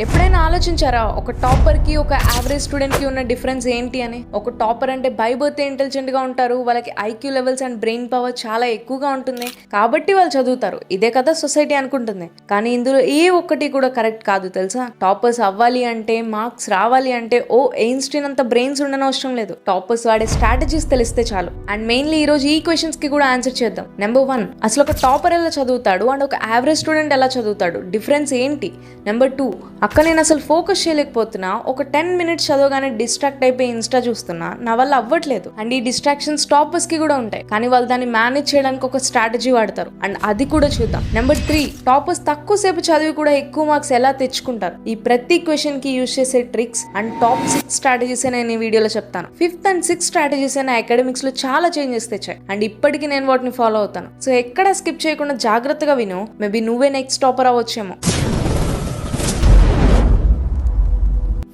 ఎప్పుడైనా ఆలోచించారా ఒక టాపర్ కి ఒక యావరేజ్ స్టూడెంట్ కి ఉన్న డిఫరెన్స్ ఏంటి అని? ఒక టాపర్ అంటే బై బర్త్ ఇంటెలిజెంట్ గా ఉంటారు, వాళ్ళకి IQ levels and brain power చాలా ఎక్కువగా ఉంటుంది కాబట్టి వాళ్ళు చదువుతారు, ఇదే కదా సొసైటీ అనుకుంటుంది. కానీ ఇందులో ఏ ఒక్కటి కూడా కరెక్ట్ కాదు తెలుసా. టాపర్స్ అవ్వాలి అంటే, మార్క్స్ రావాలి అంటే ఓ ఎయిన్స్టీన్ అంత బ్రెయిన్స్ ఉండనవసరం లేదు. టాపర్స్ వాడే స్ట్రాటజీస్ తెలిస్తే చాలు. అండ్ మెయిన్లీ ఈ రోజు ఈ క్వశ్చన్స్ కి కూడా ఆన్సర్ చేద్దాం. నెంబర్ 1, అసలు ఒక టాపర్ ఎలా చదువుతాడు అండ్ ఒక యావరేజ్ స్టూడెంట్ ఎలా చదువుతాడు, డిఫరెన్స్ ఏంటి? నెంబర్ 2, అక్క నేను అసలు ఫోకస్ చేయలేకపోతున్నా, ఒక 10 minutes చదవగానే డిస్ట్రాక్ట్ అయిపోయి ఇన్స్టా చూస్తున్నా, నా వల్ల అవ్వట్లేదు. అండ్ ఈ డిస్ట్రాక్షన్స్ టాపర్స్ కి కూడా ఉంటాయి, కానీ వాళ్ళు దాన్ని మేనేజ్ చేయడానికి ఒక స్ట్రాటజీ వాడతారు. అండ్ అది కూడా చూద్దాం. నెంబర్ 3, టాపర్స్ తక్కువ సేపు చదివి కూడా ఎక్కువ మార్క్స్ ఎలా తెచ్చుకుంటారు, ఈ ప్రతి క్వశ్చన్ కి యూజ్ చేసే ట్రిక్స్ అండ్ టాప్ 6 స్ట్రాటజీస్ నేను ఈ వీడియోలో చెప్తాను. 5th and 6th స్ట్రాటజీస్ అయినా అకాడమిక్స్ లో చాలా చేంజెస్ తెచ్చాయి అండ్ ఇప్పటికీ నేను వాటిని ఫాలో అవుతాను. సో ఎక్కడ స్కిప్ చేయకుండా జాగ్రత్తగా విను, మేబీ నువ్వే నెక్స్ట్ టాపర్ అవ్వచ్చేమో.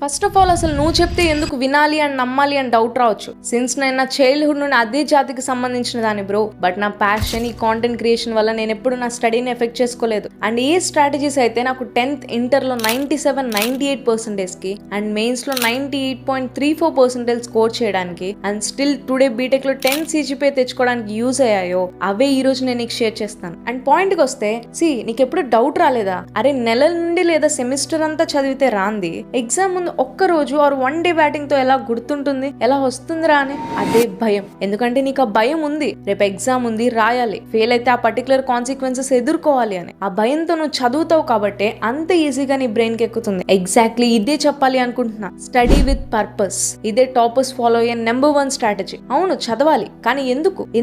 ఫస్ట్ ఆఫ్ ఆల్ అసలు నువ్వు చెప్తే ఎందుకు వినాలి అండ్ నమ్మాలి అని డౌట్ రావచ్చు. సిన్స్ నేను నా చైల్డ్హుడ్ నుండి అదే జాతికి సంబంధించిన దాన్ని బ్రో. బట్ నా ప్యాషన్ ఈ కాంటెంట్ క్రియేషన్ వల్ల నేను ఎప్పుడు నా స్టడీని ఎఫెక్ట్ చేసుకోలేదు. అండ్ ఏ స్ట్రాటజీస్ అయితే నాకు 10th ఇంటర్లో 97-98% కి అండ్ మెయిన్స్ లో 98.34% స్కోర్ చేయడానికి అండ్ స్టిల్ టుడే బీటెక్ లో 10 CGPA తెచ్చుకోవడానికి యూజ్ అయ్యాయో అవే ఈ రోజు నేను నీకు షేర్ చేస్తాను. అండ్ పాయింట్కి వస్తే నీకు ఎప్పుడు డౌట్ రాలేదా, అరే నెలల నుండి లేదా సెమిస్టర్ అంతా చదివితే రాంది ఎగ్జామ్ ముందు ఒక్క రోజు ఆర్ 1 day బ్యాటింగ్ తో ఎలా గుర్తుంటుంది, ఎలా వస్తుందిరా అని? అదే భయం. ఎందుకంటే నీకు ఆ భయం ఉంది, రేపు ఎగ్జామ్ ఉంది, రాయాలి, ఫెయిల్ అయితే ఆ పర్టికులర్ కాన్సిక్వెన్సెస్ ఎదుర్కోవాలి అని. ఆ భయంతో నువ్వు చదువుతావు కాబట్టి అంత ఈజీగా నీ బ్రెయిన్ కి ఎక్కుతుంది. ఎగ్జాక్ట్లీ ఇదే చెప్పాలి అనుకుంటున్నా. స్టడీ విత్ పర్పస్, ఇదే టాపర్స్ ఫాలో అయ్యే నెంబర్ 1 స్ట్రాటజీ. అవును చదవాలి, కానీ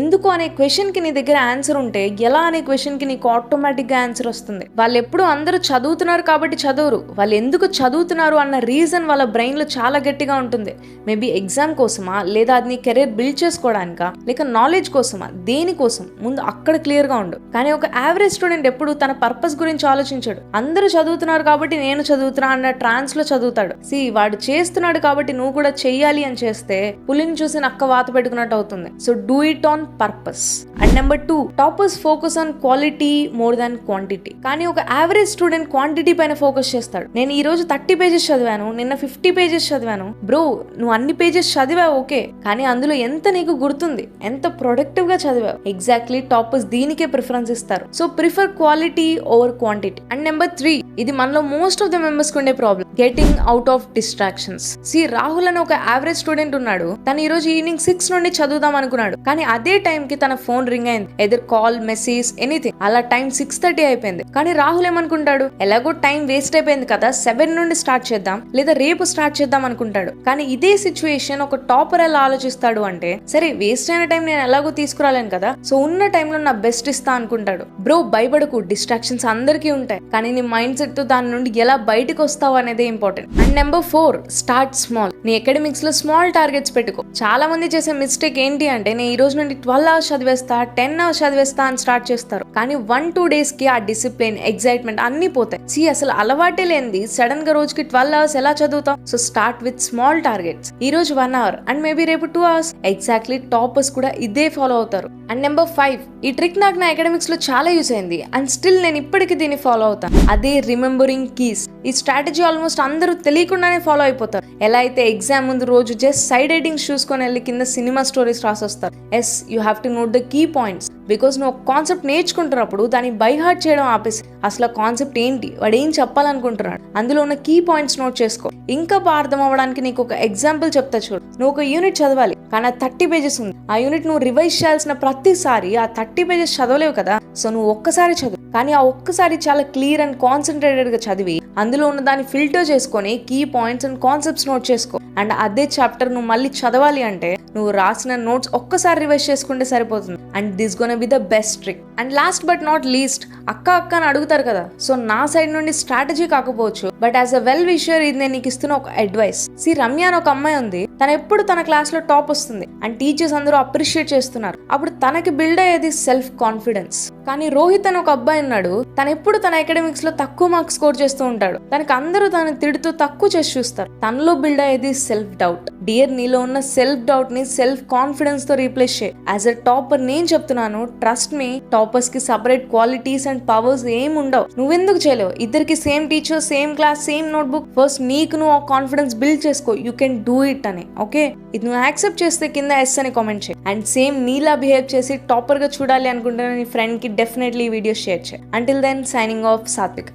ఎందుకు అనే క్వశ్చన్ కి నీ దగ్గర ఆన్సర్ ఉంటే ఎలా అనే క్వశ్చన్ కి నీకు ఆటోమేటిక్ గా ఆన్సర్ వస్తుంది. వాళ్ళు ఎప్పుడు అందరూ చదువుతున్నారు కాబట్టి చదవరు, వాళ్ళు ఎందుకు చదువుతున్నారు అన్న రీజన్ వాళ్ళ బ్రెయిన్ లో చాలా గట్టిగా ఉంటుంది. మేబీ ఎగ్జామ్ కోసమా, లేదా అది నీ కెరీర్ బిల్డ్ చేసుకోవడానికా, లేక నాలెడ్జ్ కోసమా, దేనికోసం ముందు అక్కడ క్లియర్ గా ఉండు. కానీ ఒక యావరేజ్ స్టూడెంట్ ఎప్పుడు తన పర్పస్ గురించి ఆలోచించాడు. అందరూ చదువుతున్నారు కాబట్టి నేను చదువుతున్నా అన్న ట్రాన్స్ లో చదువుతాడు. వాడు చేస్తున్నాడు కాబట్టి నువ్వు కూడా చెయ్యాలి అని చేస్తే పులిని చూసి నక్క వాత పెట్టుకున్నట్టు అవుతుంది. So do it on purpose. And number 2, toppers focus on quality more than quantity. కానీ ఒక యావరేజ్ స్టూడెంట్ క్వాంటిటీ పైన ఫోకస్ చేస్తాడు. నేను ఈ రోజు 30 pages చదివాను, నిన్న 50 pages చదివాను. బ్రో నువ్వు అన్ని పేజెస్ చదివావు ఓకే, కానీ అందులో ఎంత నీకు గుర్తుంది, ఎంత ప్రొడక్టివ్ గా చదివావు? ఎగ్జాక్ట్లీ టాపర్స్ దీనికే ప్రిఫరెన్స్ ఇస్తారు. So prefer quality over quantity. And number 3, ఇది మనలో మోస్ట్ ఆఫ్ ద మెంబర్స్ ఉండే problem, getting out of distractions. Rahul అని ఒక యావరేజ్ స్టూడెంట్ ఉన్నాడు. తను ఈ రోజు ఈవినింగ్ 6 నుండి చదువుదాం అనుకున్నాడు, కానీ అదే టైం కి తన ఫోన్ రింగ్ అయింది, ఎదర్ కాల్, మెసేజ్, ఎనీథింగ్. అలా టైం 6:30 అయిపోయింది. కానీ రాహుల్ ఏమనుకుంటాడు, ఎలాగో టైం వేస్ట్ అయిపోయింది కదా, 7 నుండి స్టార్ట్ చేద్దాం లేదా రేపు స్టార్ట్ చేద్దాం అనుకుంటాడు. కానీ ఇదే సిచ్యువేషన్ ఒక టాపర్ ఎలా ఆలోచిస్తాడు అంటే, సరే వేస్ట్ అయిన టైం నేను ఎలాగో తీసుకురాలేను కదా, సో ఉన్న టైంలో నా బెస్ట్ ఇస్తా అనుకుంటాడు. బ్రో భయపడకు, డిస్ట్రాక్షన్స్ అందరికీ ఉంటాయి, కానీ నీ మైండ్ సెట్ తో దాని నుండి ఎలా బయటకు వస్తావు అనేది important. And number 4, start small. నీ అకాడమిక్స్ లో స్మాల్ టార్గెట్స్ పెట్టుకో. చాలా మంది చేసే మిస్టేక్ ఏంటి అంటే, నేను ఈ రోజు నుండి 12 hours చదివేస్తా, 10 hours చదివేస్తా అని స్టార్ట్ చేస్తారు. కానీ 1-2 days కి ఆ డిసిప్లిన్, ఎక్సైట్మెంట్ అన్ని పోతాయి. అసలు అలవాటే లేనిది సడన్ గా రోజుకి 12 hours ఎలా చదువుతాం? So start with small targets. ఈ రోజు 1 hour అండ్ మేబీ రేపు 2 hours. ఎగ్జాక్ట్లీ టాపర్స్ కూడా ఇదే ఫాలో అవుతారు. అండ్ నెంబర్ 5, ఈ ట్రిక్ నాకు నా అకాడమిక్స్ లో చాలా యూస్ అయింది అండ్ స్టిల్ నేను ఇప్పటికీ దీన్ని ఫాలో అవుతాను. అదే రిమెంబరింగ్ కీస్. ఈ స్ట్రాటజీ ఆల్మోస్ట్ అందరూ తెలియకుండానే ఫాలో అయిపోతారు. ఎలా అయితే ఎగ్జామ్ ముందు రోజు జస్ట్ సైడ్ హెడ్డింగ్స్ చూసుకొని వెళ్ళి కింద సినిమా స్టోరీస్ రాసొస్తారు. You have to note the key points. Because నువ్వు ఒక కాన్సెప్ట్ నేర్చుకుంటున్నప్పుడు దాన్ని బై హార్ట్ చేయడం ఆపేసి అసలు ఆ కాన్సెప్ట్ ఏంటి, వాడు ఏం చెప్పాలనుకుంటున్నాడు, అందులో ఉన్న కీ పాయింట్స్ నోట్ చేసుకో. ఇంకా బాగా అర్థం అవ్వడానికి నీకు ఒక ఎగ్జాంపుల్ చెప్తా చూడు. నువ్వు ఒక యూనిట్ చదవాలి, కానీ ఆ 30 pages ఉంది. ఆ యూనిట్ నువ్వు రివైజ్ చేయాల్సిన ప్రతిసారి ఆ 30 pages చదవలేవు కదా. సో నువ్వు ఒక్కసారి చదువు, కానీ ఆ ఒక్కసారి చాలా క్లియర్ అండ్ కాన్సన్ట్రేటెడ్ గా చదివి అందులో ఉన్న దాన్ని ఫిల్టర్ చేసుకొని key points and concepts note చేసుకో. అండ్ అదే చాప్టర్ నువ్వు మళ్ళీ చదవాలి అంటే నువ్వు రాసిన నోట్స్ ఒక్కసారి రివైజ్ చేసుకుంటే సరిపోతుంది. And this gonna be the best trick. And last but not least, అక్క అని అడుగుతారు కదా. సో నా సైడ్ నుండి స్ట్రాటజీ కాకపోవచ్చు, but as a well wisher ఇది నేను నీకు ఇస్తున్న ఒక అడ్వైస్. రమ్య అని ఒక అమ్మాయి ఉంది, తను ఎప్పుడు తన క్లాస్ లో టాప్ వస్తుంది అండ్ టీచర్స్ అందరూ అప్రిషియేట్ చేస్తున్నారు. అప్పుడు తనకి బిల్డ్ అయ్యేది సెల్ఫ్ కాన్ఫిడెన్స్. కానీ రోహిత్ అని ఒక అబ్బాయి ఉన్నాడు, తను ఎప్పుడు తన అకాడమిక్స్ లో తక్కువ మార్క్స్ స్కోర్ చేస్తూ ఉంటాడు. తనకి అందరూ తనని తిడుతూ తక్కువ చేసి చూస్తారు. తనలో బిల్డ్ అయ్యేది సెల్ఫ్ డౌట్. డియర్, నీలో ఉన్న సెల్ఫ్ డౌట్ ని సెల్ఫ్ కాన్ఫిడెన్స్ తో రీప్లేస్ చేయి. యాజ్ అ టాపర్ నేను చెప్తున్నాను, ట్రస్ట్ మీ, టాపర్స్ కి సపరేట్ క్వాలిటీస్ అండ్ పవర్స్ ఏం ఉండవు. నువ్వెందుకు చేయలేవు? ఇద్దరికి same teacher, same class, same notebook. First నీకు నువ్వు ఆ కాన్ఫిడెన్స్ బిల్డ్ చేసుకో. యూ కెన్ డూ ఇట్ అని. ఓకే, ఇది నువ్వు యాక్సెప్ట్ చేస్తే కింద ఎస్ అని కామెంట్ చేయి. అండ్ సేమ్ నీలా బిహేవ్ చేసి టాపర్ గా చూడాలి అనుకుంటున్న నీ ఫ్రెండ్ కి డెఫినెట్లీ ఈ వీడియో షేర్ చేయి. అంటిల్ దెన్, సైనింగ్ ఆఫ్, సాత్విక.